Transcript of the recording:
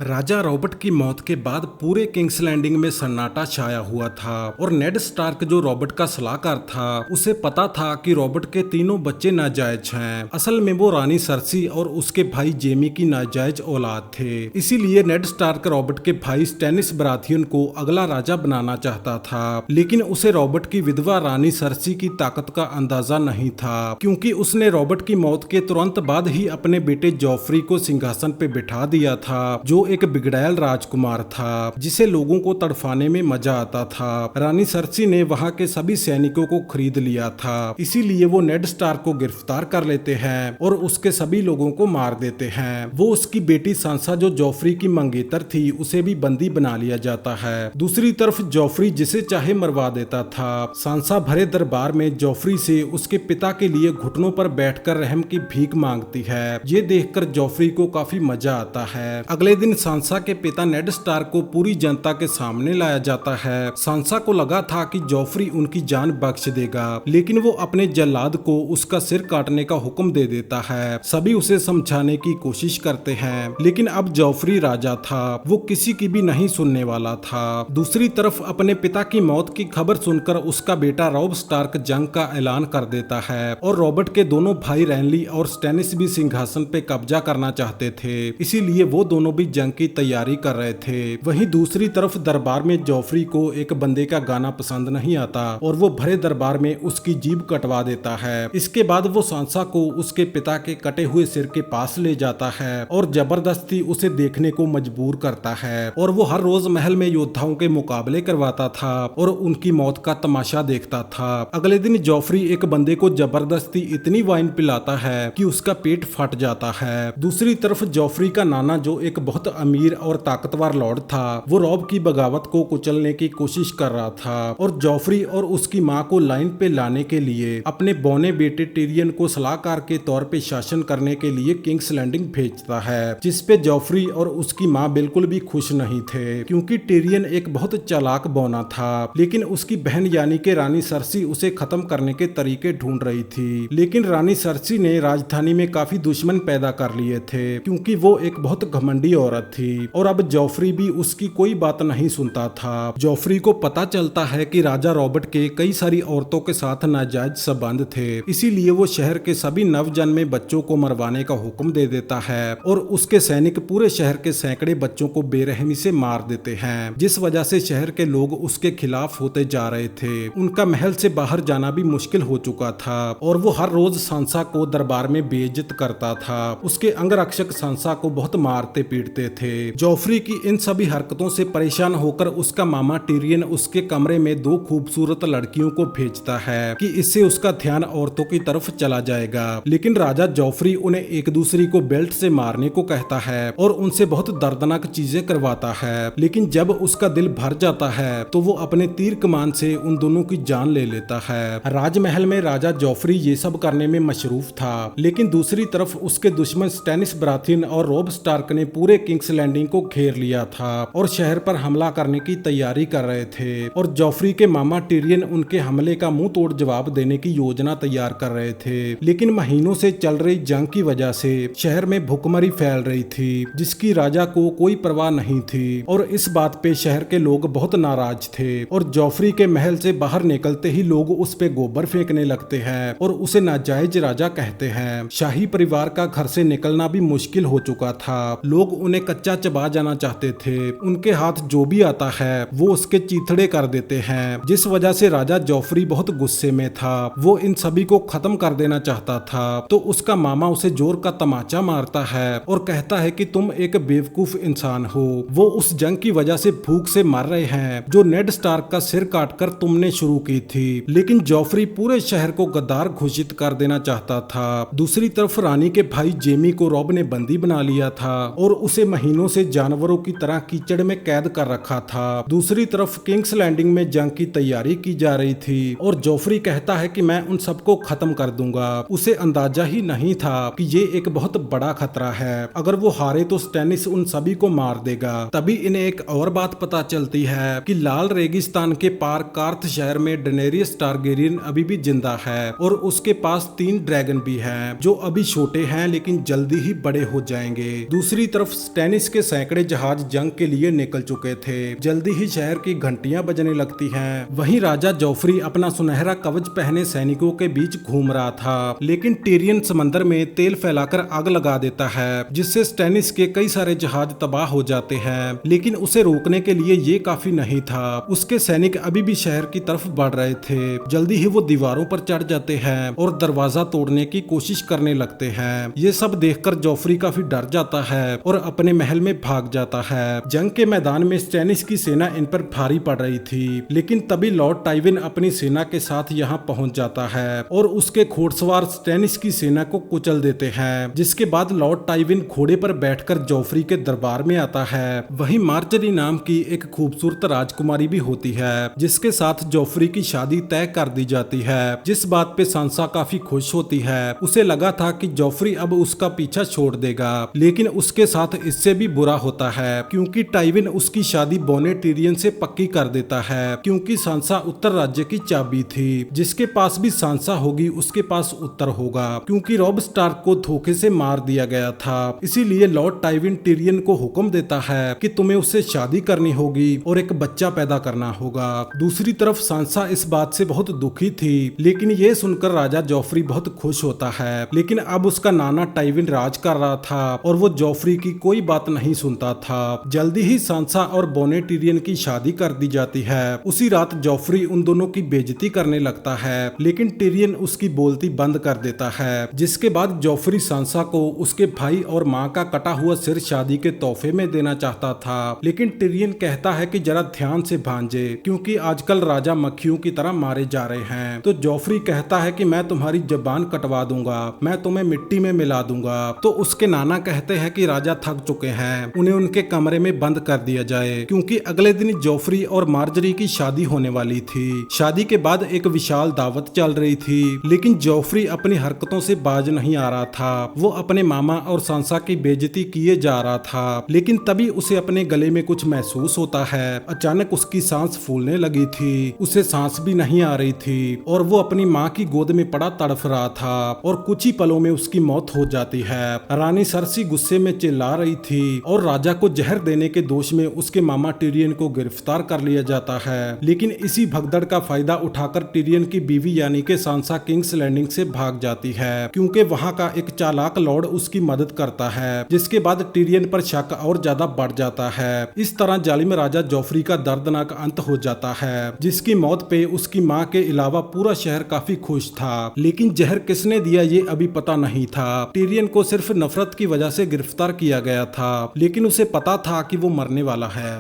राजा Robert की मौत के बाद पूरे किंग्स लैंडिंग में सन्नाटा छाया हुआ था और नेड स्टार्क जो रॉबर्ट का सलाहकार था उसे पता था कि रॉबर्ट के तीनों बच्चे नाजायज हैं। असल में वो रानी सरसी और उसके भाई जेमी की नाजायज औलाद थे। इसीलिए नेड स्टार्क रॉबर्ट के भाई स्टैनिस बराथियन को अगला राजा बनाना चाहता था, लेकिन उसे रॉबर्ट की विधवा रानी सरसी की ताकत का अंदाजा नहीं था, क्योंकि उसने रॉबर्ट की मौत के तुरंत बाद ही अपने बेटे जॉफ्री को सिंहासन पे बिठा दिया था, जो एक बिगड़ैल राजकुमार था जिसे लोगों को तड़फाने में मजा आता था। रानी सरसी ने वहां के सभी सैनिकों को खरीद लिया था, इसीलिए वो नेड स्टार्क को गिरफ्तार कर लेते हैं और उसके सभी लोगों को मार देते हैं। वो उसकी बेटी सांसा जो जॉफ्री की मंगेतर थी उसे भी बंदी बना लिया जाता है। दूसरी तरफ जॉफ्री जिसे चाहे मरवा देता था। सांसा भरे दरबार में जॉफ्री से उसके पिता के लिए घुटनों पर बैठकर रहम की भीख मांगती है। ये देखकर जॉफ्री को काफी मजा आता है। अगले दिन सांसा के पिता नेड स्टार्क को पूरी जनता के सामने लाया जाता है। सांसा को लगा था कि जॉफ्री उनकी जान बख्श देगा, लेकिन वो अपने जल्लाद को उसका सिर काटने का हुक्म दे देता है। सभी उसे समझाने की कोशिश करते हैं, लेकिन अब जॉफ्री राजा था, वो किसी की भी नहीं सुनने वाला था। दूसरी तरफ अपने पिता की मौत की खबर सुनकर उसका बेटा रॉब स्टार्क जंग का ऐलान कर देता है और रॉबर्ट के दोनों भाई रैनली और स्टैनिस भी सिंहासन पे कब्जा करना चाहते थे, इसीलिए वो दोनों भी जंग की तैयारी कर रहे थे। वहीं दूसरी तरफ दरबार में जॉफ्री को एक बंदे का गाना पसंद नहीं आता और वो भरे दरबार में उसकी जीभ कटवा देता है। इसके बाद वो सांसा को उसके पिता के कटे हुए सिर के पास ले जाता है और जबरदस्ती उसे देखने को मजबूर करता है, और वो हर रोज महल में योद्धाओं के मुकाबले करवाता था और उनकी मौत का तमाशा देखता था। अगले दिन जॉफ्री एक बंदे को जबरदस्ती इतनी वाइन पिलाता है कि उसका पेट फट जाता है। दूसरी तरफ जॉफ्री का नाना जो एक बहुत अमीर और ताकतवर लॉर्ड था, वो रॉब की बगावत को कुचलने की कोशिश कर रहा था और जॉफ्री और उसकी मां को लाइन पे लाने के लिए अपने बौने बेटे टिरियन को सलाहकार के तौर पे शासन करने के लिए किंग्स लैंडिंग भेजता है, जिसपे जॉफ्री और उसकी मां बिल्कुल भी खुश नहीं थे, क्योंकि टिरियन एक बहुत चालाक बौना था। लेकिन उसकी बहन यानी कि रानी सरसी उसे खत्म करने के तरीके ढूंढ रही थी। लेकिन रानी सरसी ने राजधानी में काफी दुश्मन पैदा कर लिए थे, क्योंकि वो एक बहुत घमंडी औरत थी और अब जॉफ्री भी उसकी कोई बात नहीं सुनता था। जॉफ्री को पता चलता है कि राजा रॉबर्ट के कई सारी औरतों के साथ नाजायज संबंध थे, इसीलिए वो शहर के सभी नवजन्मे बच्चों को मरवाने का हुक्म दे देता है और उसके सैनिक पूरे शहर के सैकड़े बच्चों को बेरहमी से मार देते हैं, जिस वजह से शहर के लोग उसके खिलाफ होते जा रहे थे। उनका महल से बाहर जाना भी मुश्किल हो चुका था और वो हर रोज सांसा को दरबार में बेइज्जत करता था। उसके अंगरक्षक सांसा को बहुत मारते पीटते थे। जॉफ्री की इन सभी हरकतों से परेशान होकर उसका मामा टिरियन उसके कमरे में दो खूबसूरत लड़कियों को भेजता है कि इससे उसका ध्यान औरतों की तरफ चला जाएगा, लेकिन राजा जॉफ्री उन्हें एक दूसरी को बेल्ट से मारने को कहता है और उनसे बहुत दर्दनाक चीजें करवाता है। लेकिन जब उसका दिल भर जाता है तो वो अपने तीर कमान से उन दोनों की जान ले लेता है। राजमहल में राजा जॉफ्री ये सब करने में मशरूफ था, लेकिन दूसरी तरफ उसके दुश्मन स्टैनिस बराथियन और रॉब स्टार्क ने पूरे किंग्स लैंडिंग को घेर लिया था और शहर पर हमला करने की तैयारी कर रहे थे, और जॉफ्री के मामा टिरियन उनके हमले का मुंह तोड़ जवाब देने की योजना तैयार कर रहे थे। लेकिन महीनों से चल रही जंग की वजह से शहर में भुखमरी फैल रही थी, जिसकी राजा को कोई परवाह नहीं थी, और इस बात पे शहर के लोग बहुत नाराज थे और जॉफ्री के महल से बाहर निकलते ही लोग उस पे गोबर फेंकने लगते हैं और उसे नाजायज राजा कहते हैं। शाही परिवार का घर से निकलना भी मुश्किल हो चुका था। लोग उन्हें कच्चा चबा जाना चाहते थे। उनके हाथ जो भी आता है वो उसके चीथड़े कर देते हैं, जिस वजह से राजा जॉफ्री बहुत गुस्से में था। वो इन सभी को खत्म कर देना चाहता था, तो उसका मामा उसे जोर का तमाचा मारता है और कहता है कि तुम एक बेवकूफ इंसान हो। वो उस जंग की वजह से भूख से मर रहे हैं जो नेड स्टार्क का सिर काटकर तुमने शुरू की थी। लेकिन जॉफ्री पूरे शहर को गद्दार घोषित कर देना चाहता था। दूसरी तरफ रानी के भाई जेमी को रॉब ने बंदी बना लिया था और उसे महीनों से जानवरों की तरह कीचड़ में कैद कर रखा था। दूसरी तरफ किंग्स लैंडिंग में जंग की तैयारी की जा रही थी और जॉफ्री कहता है कि मैं उन सबको खत्म कर दूंगा। उसे अंदाजा ही नहीं था कि ये एक बहुत बड़ा खतरा है। अगर वो हारे तो स्टैनिस उन सभी को मार देगा। तभी इन्हें एक और बात पता चलती है कि लाल रेगिस्तान के पार कार्थ शहर में डेनेरियस टारगेरियन अभी भी जिंदा है और उसके पास 3 ड्रैगन भी हैं, जो अभी छोटे हैं लेकिन जल्दी ही बड़े हो जाएंगे। दूसरी तरफ स्टैनिस के सैकड़े जहाज जंग के लिए निकल चुके थे। जल्दी ही शहर की घंटियां बजने लगती हैं। वहीं राजा जोफ्री अपना सुनहरा कवच पहने सैनिकों के बीच घूम रहा था, लेकिन टिरियन समंदर में तेल फैलाकर आग लगा देता है, जिससे स्टैनिस के कई सारे जहाज तबाह हो जाते हैं। लेकिन उसे रोकने के लिए ये काफी नहीं था। उसके सैनिक अभी भी शहर की तरफ बढ़ रहे थे। जल्दी ही वो दीवारों पर चढ़ जाते हैं और दरवाजा तोड़ने की कोशिश करने लगते हैं। ये सब देखकर जोफ्री काफी डर जाता है और अपने महल में भाग जाता है। जंग के मैदान में स्टैनिस की सेना इन पर भारी पड़ रही थी, लेकिन तभी लॉर्ड टाइविन अपनी सेना के साथ यहाँ पहुंच जाता है और उसके घोड़सवार स्टैनिस की सेना को कुचल देते हैं। जिसके बाद लॉर्ड टाइविन घोड़े पर बैठकर जोफ्री के दरबार में आता है। वहीं मार्जरी नाम की एक खूबसूरत राजकुमारी भी होती है, जिसके साथ जोफ्री की शादी तय कर दी जाती है। जिस बात पे सांसा काफी खुश होती है। उसे लगा था कि जोफ्री अब उसका पीछा छोड़ देगा, लेकिन उसके साथ इससे भी बुरा होता है, क्योंकि टाइविन उसकी शादी बोने टिरियन से पक्की कर देता है। क्योंकि सांसा उत्तर राज्य की चाबी थी। जिसके पास भी सांसा होगी उसके पास उत्तर होगा, क्योंकि रॉब स्टार्क को धोखे से मार दिया गया था। इसीलिए लॉर्ड टाइविन टिरियन को हुक्म देता है कि तुम्हें उससे शादी करनी होगी और एक बच्चा पैदा करना होगा। दूसरी तरफ सांसा इस बात से बहुत दुखी थी, लेकिन ये सुनकर राजा जोफ्री बहुत खुश होता है। लेकिन अब उसका नाना टाइविन राज कर रहा था और वो जोफ्री की कोई बात नहीं सुनता था। जल्दी ही सांसा और बोने टिरियन की शादी कर दी जाती है। उसी रात जोफ्री उन दोनों की बेइज्जती करने लगता है, लेकिन टिरियन उसकी बोलती बंद कर देता है। जिसके बाद जोफ्री सांसा को उसके भाई और माँ का कटा हुआ सिर शादी के तोहफे में देना चाहता था, लेकिन टिरियन कहता है कि जरा ध्यान से भांजे, क्योंकि आजकल राजा मक्खियों की तरह मारे जा रहे हैं। तो जोफ्री कहता है कि मैं तुम्हारी जबान कटवा दूंगा, मैं तुम्हें मिट्टी में मिला दूंगा। तो उसके नाना कहते हैं कि राजा थक चुके हैं, उन्हें उनके कमरे में बंद कर दिया जाए, क्योंकि अगले दिन जोफ्री और मार्जरी की शादी होने वाली थी। शादी के बाद एक विशाल दावत चल रही थी, लेकिन जोफ्री अपनी हरकतों से बाज नहीं आ रहा था। वो अपने मामा और सांसा की बेइज्जती किए जा रहा था, लेकिन तभी उसे अपने गले में कुछ महसूस होता है। अचानक उसकी सांस फूलने लगी थी, उसे सांस भी नहीं आ रही थी और वो अपनी माँ की गोद में पड़ा तड़फ रहा था और कुछ ही पलों में उसकी मौत हो जाती है। रानी सरसी गुस्से में चिल्ला रही थी और राजा को जहर देने के दोष में उसके मामा टिरियन को गिरफ्तार कर लिया जाता है। लेकिन इसी भगदड़ का फायदा उठाकर टिरियन की बीवी यानी कि सांसा किंग्स लैंडिंग से भाग जाती है, क्योंकि वहाँ का एक चालाक लॉर्ड उसकी मदद करता है। जिसके बाद टिरियन पर शक और ज्यादा बढ़ जाता है। इस तरह जालिम राजा जोफ्री का दर्दनाक अंत हो जाता है, जिसकी मौत पे उसकी माँ के अलावा पूरा शहर काफी खुश था। लेकिन जहर किसने दिया ये अभी पता नहीं था। टिरियन को सिर्फ नफरत की वजह से गिरफ्तार किया गया था, लेकिन उसे पता था कि वो मरने वाला है।